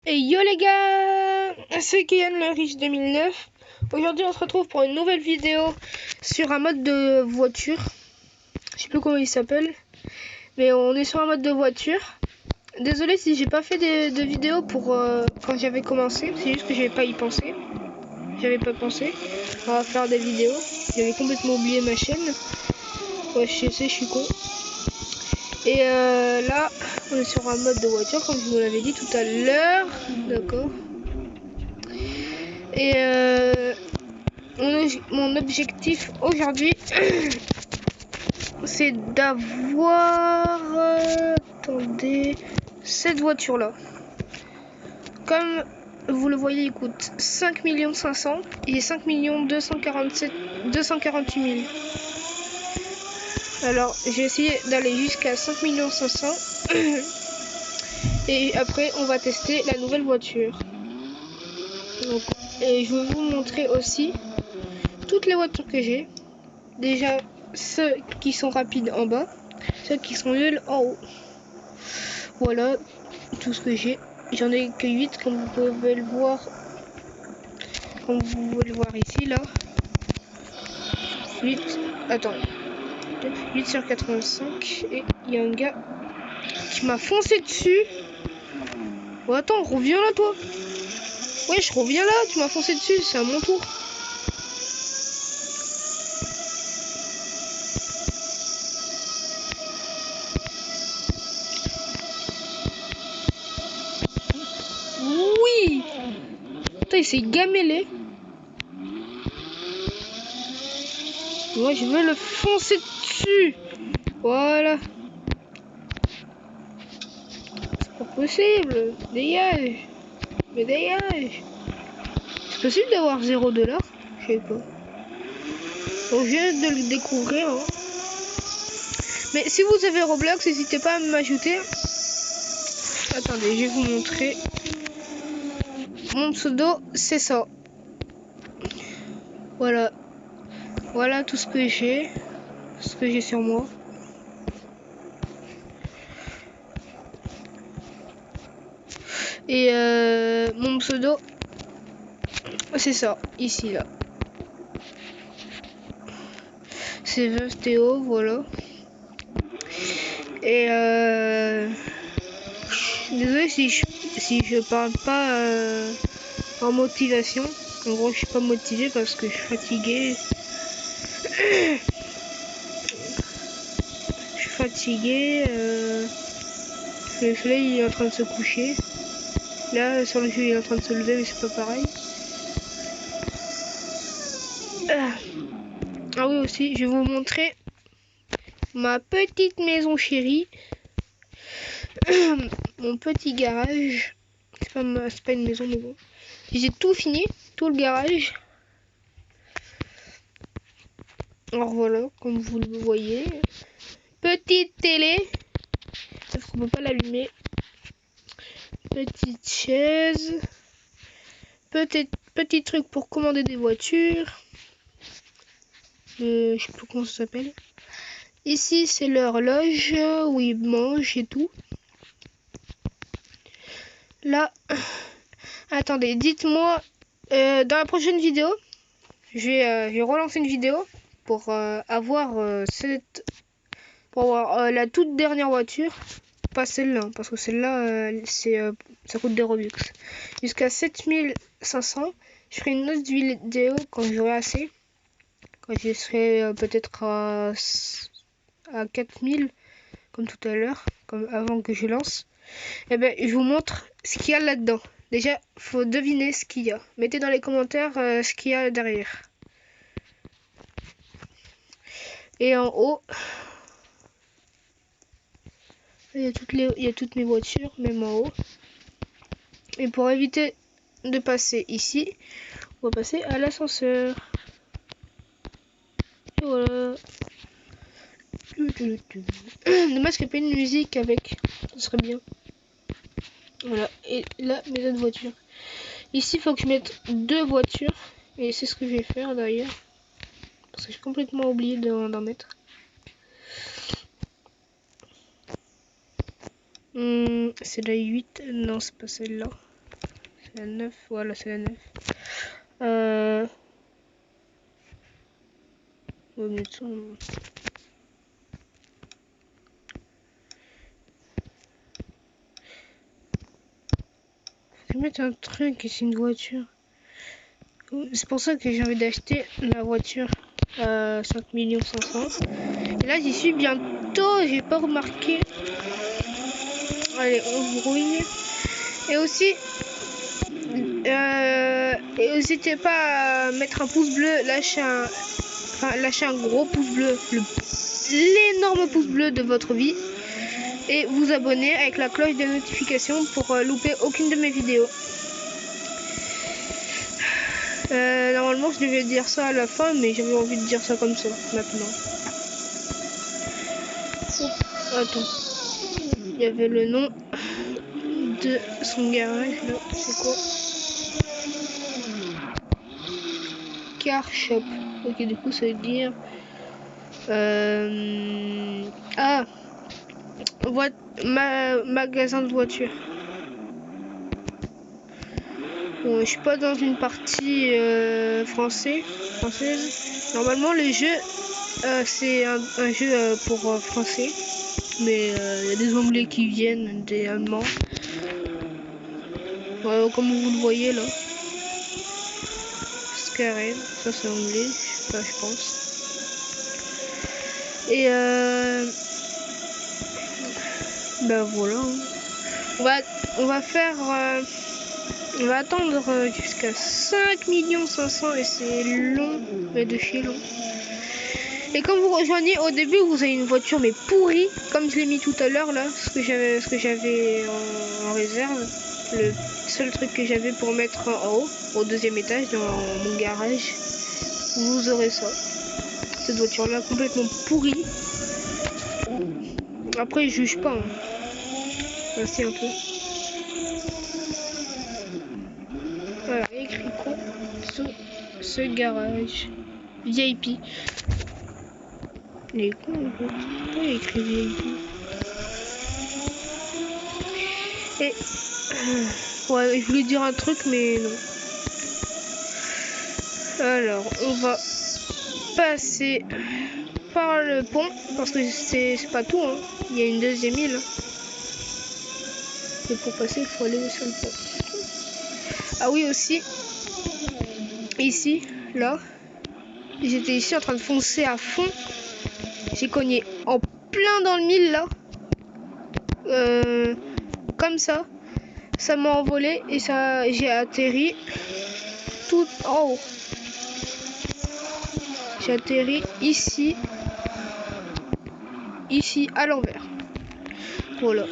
Et yo les gars, c'est Kian le Riche 2009. Aujourd'hui on se retrouve pour une nouvelle vidéo sur un mode de voiture. Je sais plus comment il s'appelle, mais on est sur un mode de voiture. Désolé si j'ai pas fait de vidéo pour quand j'avais commencé, c'est juste que j'avais pas y pensé. J'avais pas pensé à faire des vidéos. J'avais complètement oublié ma chaîne. Ouais, je sais, je suis con. Et là, on est sur un mode de voiture, comme je vous l'avais dit tout à l'heure. D'accord. Et mon objectif aujourd'hui, c'est d'avoir... attendez, cette voiture-là. Comme vous le voyez, il coûte 5 500 000 et 5 248 000. Alors, j'ai essayé d'aller jusqu'à 5 500 000. Et après, on va tester la nouvelle voiture. Donc, et je vais vous montrer aussi toutes les voitures que j'ai. Déjà, ceux qui sont rapides en bas, ceux qui sont nuls en haut. Voilà tout ce que j'ai. J'en ai que 8 comme vous pouvez le voir. Comme vous pouvez le voir ici là. 8. Attends. 8 sur 85. Et il y a un gars qui m'a foncé dessus. Oh, attends, reviens là toi. Ouais, je reviens là, tu m'as foncé dessus, c'est à mon tour. Oui. Putain, il s'est gamellé. Moi, je veux le foncer dessus. Voilà. C'est pas possible. Dégage. Mais dégage. C'est possible d'avoir 0 $? Je sais pas. Donc, je viens de le découvrir. Hein. Mais si vous avez Roblox, n'hésitez pas à m'ajouter. Attendez, je vais vous montrer. Mon pseudo, c'est ça. Voilà. Voilà tout ce que j'ai. Ce que j'ai sur moi. Et mon pseudo, c'est ça. Ici, là. C'est Veuve Théo, voilà. Et désolé si je parle pas en motivation. En gros, je suis pas motivé parce que je suis fatigué. Je suis fatigué. Le soleil il est en train de se coucher. Là, sur le jeu, il est en train de se lever, mais c'est pas pareil. Ah oui, aussi, je vais vous montrer ma petite maison chérie. Mon petit garage. C'est pas une maison, mais bon. J'ai tout fini, tout le garage. Alors voilà, comme vous le voyez. Petite télé. Sauf qu'on peut pas l'allumer. Petite chaise. Petit truc pour commander des voitures. Je sais plus comment ça s'appelle. Ici, c'est l'horloge où ils mangent et tout. Là, attendez, dites-moi, dans la prochaine vidéo, je vais relancer une vidéo pour avoir la toute dernière voiture. Pas celle-là, parce que celle-là, ça coûte des Robux. Jusqu'à 7500, je ferai une autre vidéo quand j'aurai assez. Quand je serai peut-être à 4000, comme tout à l'heure, comme avant que je lance. Et ben, je vous montre ce qu'il y a là-dedans. Déjà, faut deviner ce qu'il y a. Mettez dans les commentaires ce qu'il y a derrière. Et en haut, il y a toutes mes voitures, même en haut. Et pour éviter de passer ici, on va passer à l'ascenseur. Et voilà. Dommage qu'il n'y ait pas une musique avec. Ce serait bien. Voilà. Et là, mes autres voitures. Ici, il faut que je mette 2 voitures. Et c'est ce que je vais faire d'ailleurs. Parce que j'ai complètement oublié d'en mettre. C'est la 8. Non, c'est pas celle-là. C'est la 9, voilà, c'est la 9. On va mettre ça. Je vais mettre un truc et c'est une voiture. C'est pour ça que j'ai envie d'acheter la voiture à 5 500 000. Et là, j'y suis bientôt. J'ai pas remarqué. Allez, on brouille. Et aussi, n'hésitez pas à mettre un pouce bleu, lâcher un gros pouce bleu, l'énorme pouce bleu de votre vie, et vous abonner avec la cloche de notification pour louper aucune de mes vidéos. Normalement, je devais dire ça à la fin, mais j'avais envie de dire ça comme ça maintenant. Attends, il y avait le nom de son garage là, c'est quoi? Car Shop. Ok, du coup, ça veut dire magasin de voitures. Bon, je suis pas dans une partie française. Normalement, le jeu c'est un jeu pour français, mais il y a des anglais qui viennent, des allemands. Comme vous le voyez là. Skyrim, ça c'est anglais, je pense. Et ben voilà. On va faire. On va attendre jusqu'à 5 500 000 et c'est long, mais de chez long. Et quand vous rejoignez au début, vous avez une voiture mais pourrie, comme je l'ai mis tout à l'heure là, ce que j'avais en réserve. Le seul truc que j'avais pour mettre en haut, au deuxième étage, dans mon garage, vous aurez ça. Cette voiture là complètement pourrie. Après, je juge pas. Hein. Merci un peu. Voilà, écrit quoi sur ce garage VIP. Il est con en fait. Pourquoi il a écrit VIP? Et ouais, je voulais dire un truc mais non. Alors, on va passer par le pont parce que c'est pas tout. Hein. Il y a une deuxième île. Et pour passer, il faut aller sur le pont. Ah oui aussi. Ici, là, j'étais ici en train de foncer à fond. J'ai cogné en plein dans le mille là. Comme ça. Ça m'a envolé et ça j'ai atterri tout en haut. J'ai atterri ici. Ici à l'envers. Voilà.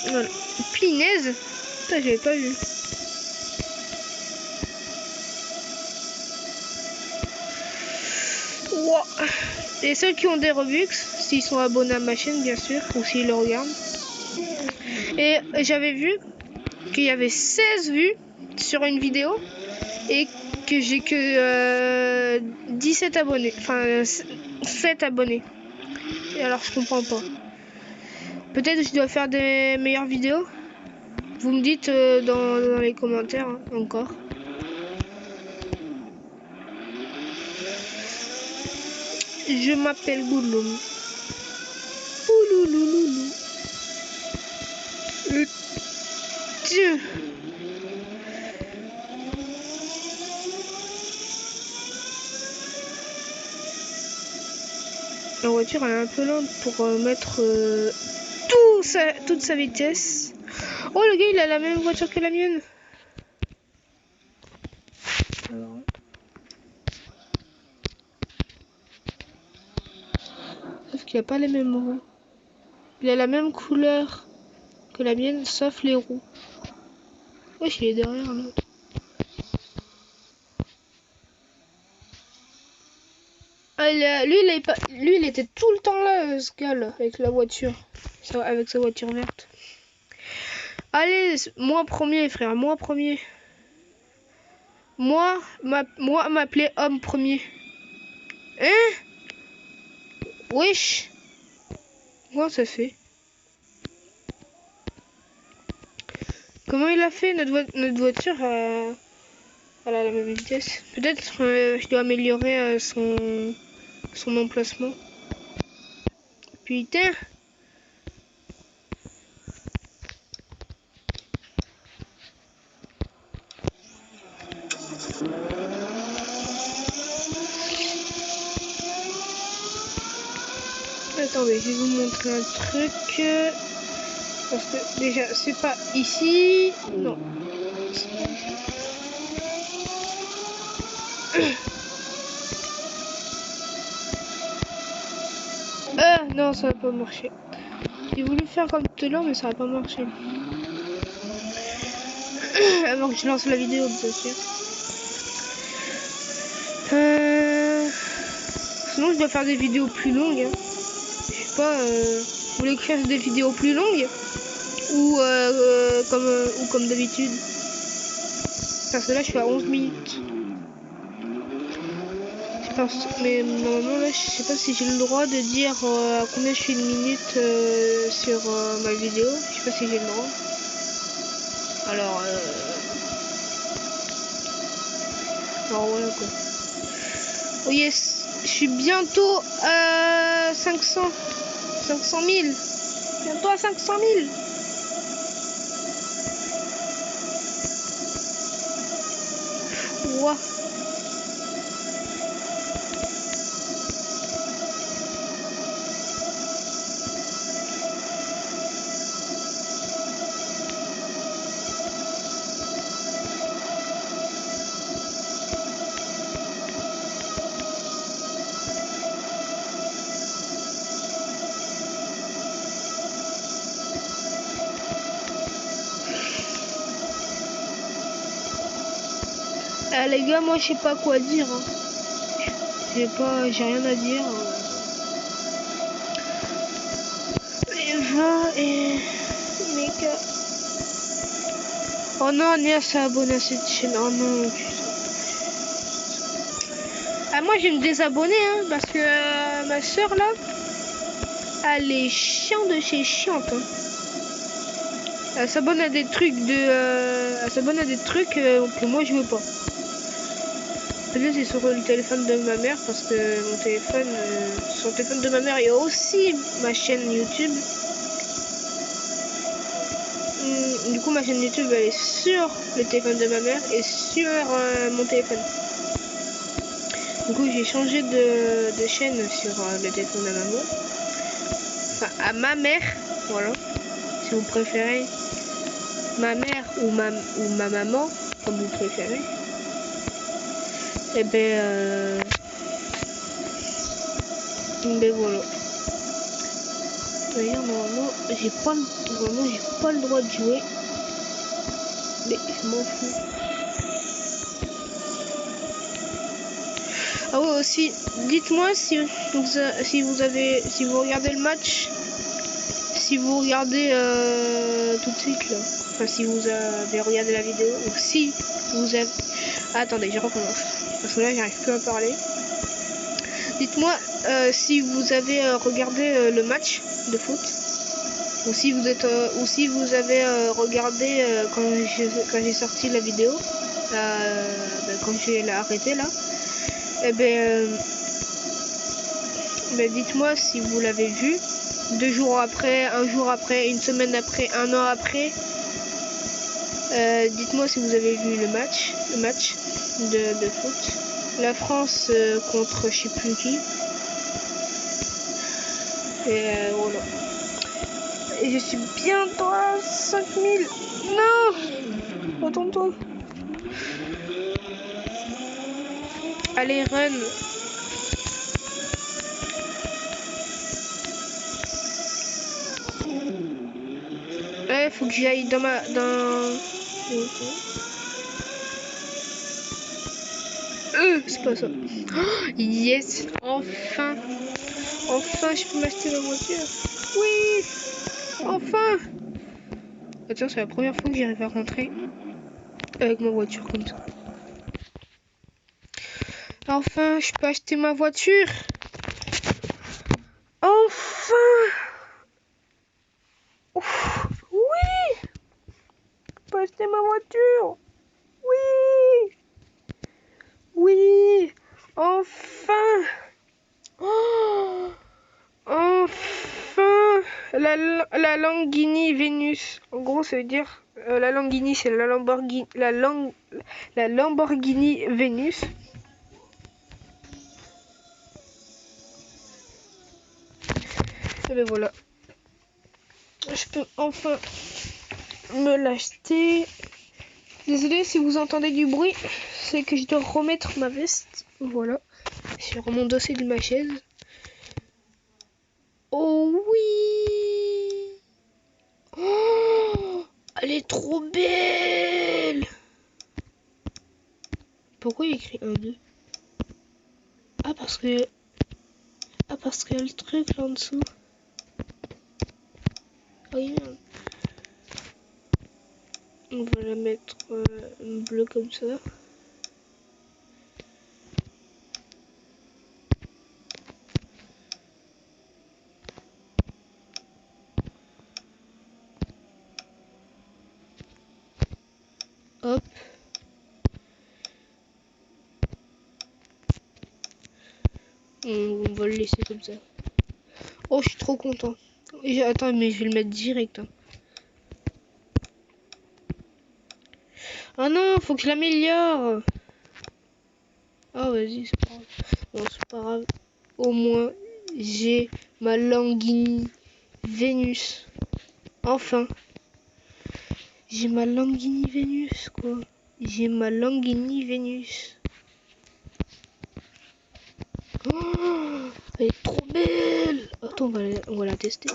Voilà. Pinaise. Ça j'avais pas vu. Wow. Et ceux qui ont des Robux, s'ils sont abonnés à ma chaîne bien sûr, ou s'ils le regardent. Et j'avais vu qu'il y avait 16 vues sur une vidéo et que j'ai que 17 abonnés. Enfin 7 abonnés. Et alors je comprends pas. Peut-être que je dois faire des meilleures vidéos. Vous me dites dans les commentaires hein, encore. Je m'appelle Gouloum. Ouloulouloulou. Dieu. La voiture elle est un peu lente pour mettre toute sa vitesse. Oh le gars il a la même voiture que la mienne. Alors. Sauf qu'il a pas les mêmes roues. Il a la même couleur que la mienne sauf les roues. Wesh il est derrière là. Ah, lui il était tout le temps là ce gars là avec la voiture. Avec sa voiture verte. Allez, moi premier frère, moi premier. Moi m'appeler homme premier. Hein? Wesh. Comment ça fait? Comment il a fait notre voiture à la même vitesse? Peut-être je dois améliorer son emplacement. Putain. Attendez, je vais vous montrer un truc. Parce que déjà, c'est pas ici. Non. Non, ça va pas marcher. J'ai voulu faire comme tout à l'heure, mais ça va pas marcher. Avant que je lance la vidéo, bien sûr. Sinon, je dois faire des vidéos plus longues. Hein. Je sais pas, vous voulez que je fasse des vidéos plus longues ou comme d'habitude. Parce que là, je suis à 11 minutes. Je pense, mais normalement, là, je sais pas si j'ai le droit de dire à combien je suis de minutes sur ma vidéo. Je sais pas si j'ai le droit. Alors voilà quoi. Oh yes, je suis bientôt à 500 000. Bientôt à 500 000. Wow. Les gars, moi je sais pas quoi dire. Hein. J'ai rien à dire. Et méga. Oh non, Nia s'est abonné à cette chaîne. Oh non, putain. Ah, moi je vais me désabonner, hein, parce que ma soeur là, elle est chiante de chez chiante. Hein. Elle s'abonne à des trucs que moi je veux pas. Peut-être c'est sur le téléphone de ma mère parce que sur le téléphone de ma mère il y a aussi ma chaîne YouTube. Du coup ma chaîne YouTube elle est sur le téléphone de ma mère et sur mon téléphone. Du coup j'ai changé de chaîne sur le téléphone de maman. Enfin à ma mère, voilà. Si vous préférez ma mère ou ma maman, comme vous préférez. Et ben voilà. D'ailleurs normalement j'ai pas le droit de jouer. Mais je m'en fous. Ah ouais aussi, dites-moi si vous regardez le match, si vous regardez tout de suite là. Enfin si vous avez regardé la vidéo ou si vous avez. Ah, attendez, je recommence. Parce que là j'arrive plus à parler. Dites-moi si vous avez regardé le match de foot. Ou si vous avez regardé quand j'ai sorti la vidéo. Quand j'ai arrêté là. Eh ben dites-moi si vous l'avez vu. 2 jours après, 1 jour après, 1 semaine après, 1 an après. Dites-moi si vous avez vu le match de foot. La France contre je sais plus qui. Et voilà. Et je suis bientôt à 5000. Non, retourne-toi. Allez, run. Ouais, faut que j'aille c'est pas ça. Oh, yes, enfin. Enfin, je peux m'acheter ma voiture. Oui, enfin. Attends, c'est la première fois que j'arrive à rentrer avec ma voiture comme ça. Enfin, je peux acheter ma voiture. Enfin. Ouf, oui. peux acheter ma voiture. Oui. Oui. Enfin. Oh, enfin. La Lamborghini Vénus. En gros, ça veut dire... la Lamborghini, c'est la Lamborghini... La Lamborghini Vénus. Et ben voilà. Je peux enfin me l'acheter. Désolé si vous entendez du bruit, c'est que je dois remettre ma veste. Voilà, sur mon dossier de ma chaise. Oh oui. Oh, elle est trop belle. Pourquoi il y a écrit 1, 2? Ah parce que... Ah parce qu'il y a le truc là en dessous. Oh merde. On va la mettre bleue comme ça. Hop. On va le laisser comme ça. Oh, je suis trop content. Attends, mais je vais le mettre direct. Hein. Ah non, faut que je l'améliore. Ah, vas-y, c'est pas grave. Bon, c'est pas grave. Au moins, j'ai ma Lamborghini Vénus. Enfin. J'ai ma Lamborghini Vénus, quoi. J'ai ma Lamborghini Vénus. Oh, elle est trop belle. Attends, on va la tester.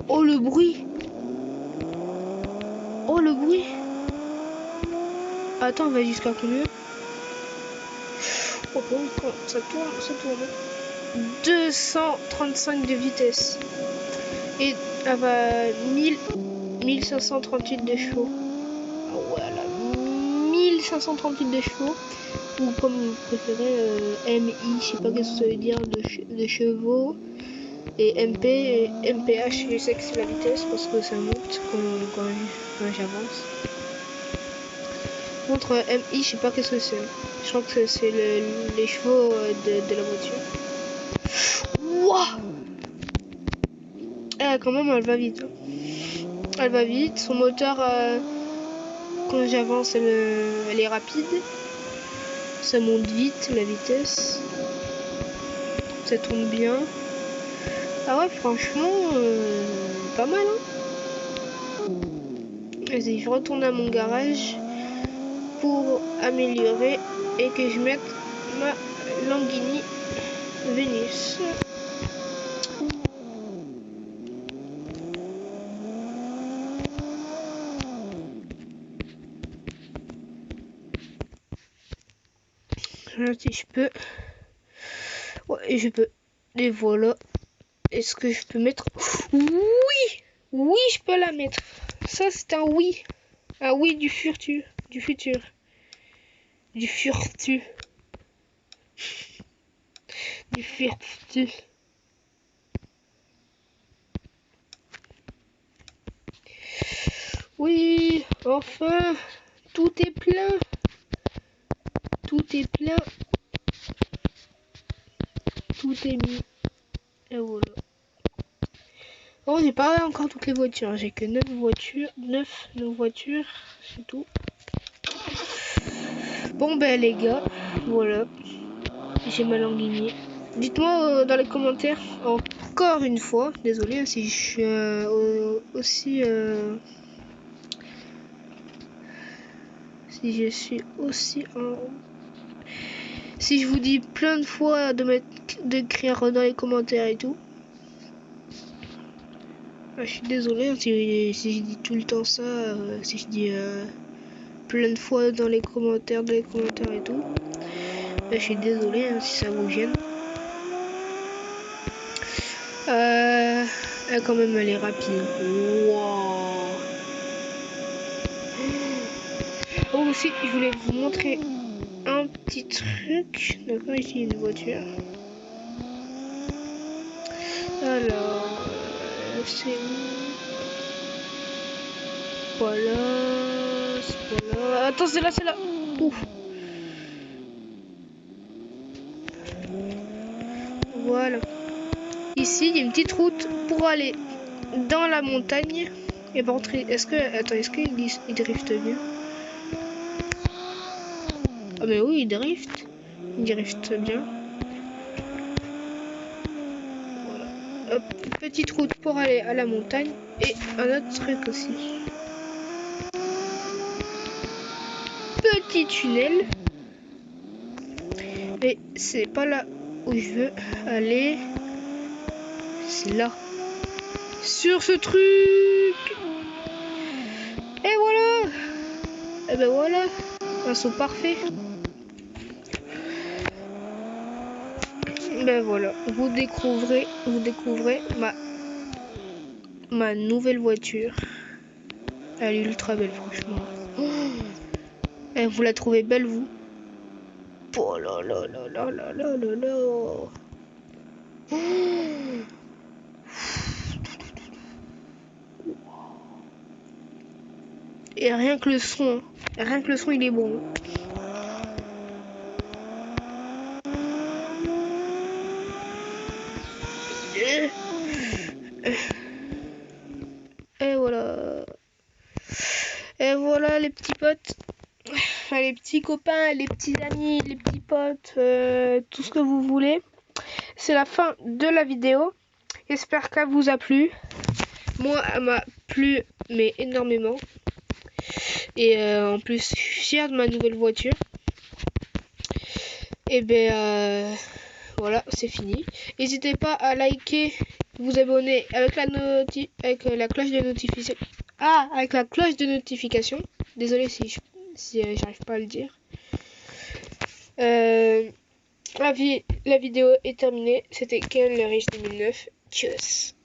Oh, le bruit. Oh, le bruit. Attends, on va jusqu'à combien? Oh, ça tourne, ça tourne. 235 de vitesse. Et elle va 1538 de chevaux. Ah ouais, elle a 1538 de chevaux. Ou comme vous préférez, MI, je sais pas qu'est-ce que ça veut dire, de chevaux. Et MP et MPH, je sais que c'est la vitesse parce que ça monte quand j'avance. Contre MI, je sais pas qu'est-ce que c'est. Je crois que c'est les chevaux de la voiture. Wouah! Quand même, elle va vite. Hein. Elle va vite. Son moteur, quand j'avance, elle est rapide. Ça monte vite, la vitesse. Ça tourne bien. Ah ouais, franchement, pas mal. Hein. Vas-y, je retourne à mon garage pour améliorer et que je mette ma Lamborghini Vénus. Si je peux. Ouais, je peux. Et voilà. Est-ce que je peux mettre... Oui! Oui, je peux la mettre. Ça, c'est un oui. Un oui du futur. Du futur. Du furtu. Du furtu. Oui, enfin. Tout est plein. Tout est plein. Tout est mis. Et voilà. Oh, j'ai pas encore toutes les voitures. J'ai que 9 voitures. 9 voitures. C'est tout. Bon, ben, les gars. Voilà. J'ai ma Lamborghini. Dites-moi dans les commentaires, encore une fois, désolé si je suis aussi... si je suis aussi en... Si je vous dis plein de fois d'écrire dans les commentaires et tout. Je suis désolé si je dis tout le temps ça, si je dis plein de fois dans les commentaires et tout. Je suis désolé si ça vous gêne. Quand même elle est rapide. Wow. Oh, aussi je voulais vous montrer un petit truc. D'accord, ici une voiture. Alors c'est où? Voilà. C'est pas là. Attends, c'est là, c'est là. Ouf. Voilà. Ici, il y a une petite route pour aller dans la montagne. Et par contre, est-ce que... Attends, est-ce qu'il drift bien? Ah mais oui, il drift. Il drift bien. Voilà. Hop, petite route pour aller à la montagne. Et un autre truc aussi. Petit tunnel. Mais c'est pas là où je veux aller. C'est là. Sur ce truc. Et voilà. Et ben voilà. Un saut parfait. Ben voilà. Vous découvrez ma nouvelle voiture. Elle est ultra belle, franchement. Et vous la trouvez belle, vous? Oh là là là là là là là là. Et rien que le son, il est bon. Et voilà. Et voilà les petits potes, les petits copains, les petits amis, les petits potes, tout ce que vous voulez. C'est la fin de la vidéo. J'espère qu'elle vous a plu. Moi, elle m'a plu, mais énormément. Et en plus, je suis fière de ma nouvelle voiture. Et ben voilà, c'est fini. N'hésitez pas à liker, vous abonner avec la cloche de notification. Ah, avec la cloche de notification. Désolé si j'arrive pas à le dire. La vidéo est terminée. C'était Ken le riche 2009. Tchuss.